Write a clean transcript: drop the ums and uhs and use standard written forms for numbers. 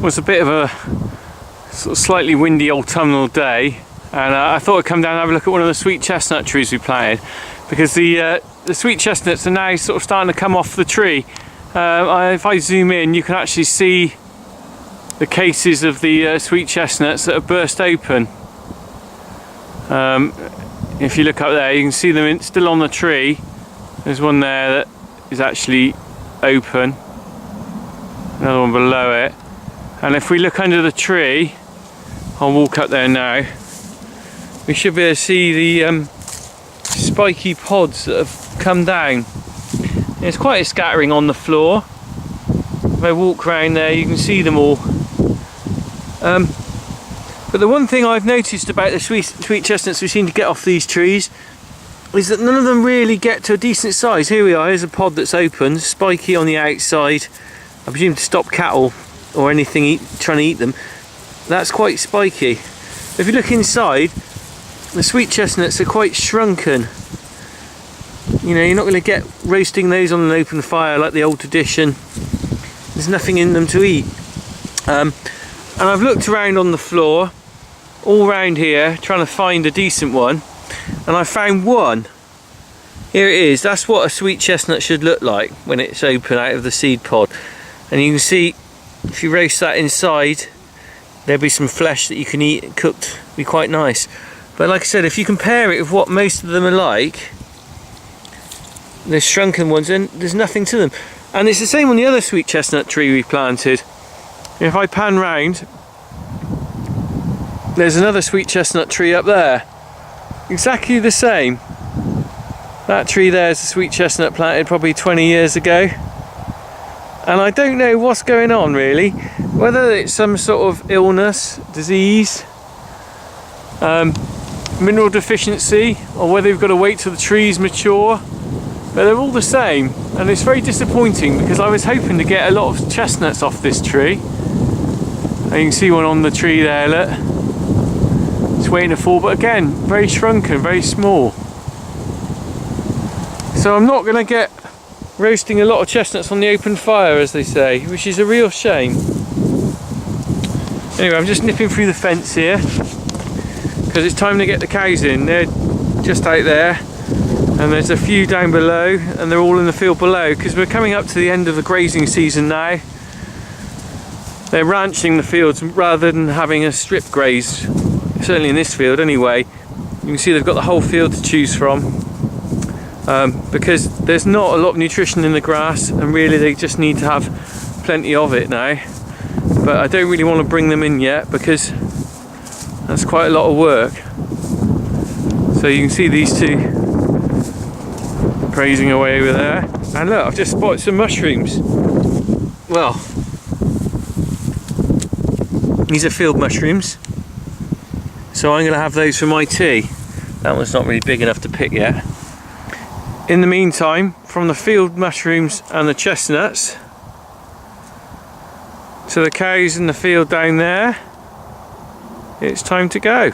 was a bit of a sort of slightly windy autumnal day, and I thought I'd come down and have a look at one of the sweet chestnut trees we planted, because the sweet chestnuts are now sort of starting to come off the tree. If I zoom in, you can actually see the cases of the sweet chestnuts that have burst open. If you look up there, you can see them still on the tree. There's one there that is actually open, another one below it, and if we look under the tree, I'll walk up there now, we should be able to see the spiky pods that have come down. There's quite a scattering on the floor. If I walk around there, you can see them all. But the one thing I've noticed about the sweet chestnuts we seem to get off these trees is that none of them really get to a decent size. Here we are, here's a pod that's open, spiky on the outside, I presume to stop cattle or anything trying to eat them. That's quite spiky. If you look inside, the sweet chestnuts are quite shrunken. You know, you're not going to get roasting those on an open fire like the old tradition. There's nothing in them to eat. And I've looked around on the floor, all around here, trying to find a decent one, and I found one. Here it is. That's what a sweet chestnut should look like when it's open out of the seed pod. And you can see, if you roast that inside, there'll be some flesh that you can eat cooked, be quite nice. But like I said, if you compare it with what most of them are like, the shrunken ones, and there's nothing to them. And it's the same on the other sweet chestnut tree we planted. If I pan round, there's another sweet chestnut tree up there, exactly the same. That tree there is a sweet chestnut planted probably 20 years ago, and I don't know what's going on really, whether it's some sort of illness, disease, mineral deficiency, or whether you've got to wait till the trees mature, but they're all the same, and it's very disappointing because I was hoping to get a lot of chestnuts off this tree. And you can see one on the tree there, look, it's waiting to fall, but again, very shrunken, very small. So I'm not going to get roasting a lot of chestnuts on the open fire, as they say, which is a real shame. Anyway, I'm just nipping through the fence here because it's time to get the cows in. They're just out there, and there's a few down below, and they're all in the field below because we're coming up to the end of the grazing season now. They're ranching the fields rather than having a strip graze, certainly in this field anyway. You can see they've got the whole field to choose from. Because there's not a lot of nutrition in the grass, and really they just need to have plenty of it now. But I don't really want to bring them in yet because that's quite a lot of work. So you can see these two grazing away over there, and look, I've just spotted some mushrooms. Well, these are field mushrooms, so I'm going to have those for my tea. That one's not really big enough to pick yet. In the meantime, from the field mushrooms and the chestnuts to the cows in the field down there, it's time to go.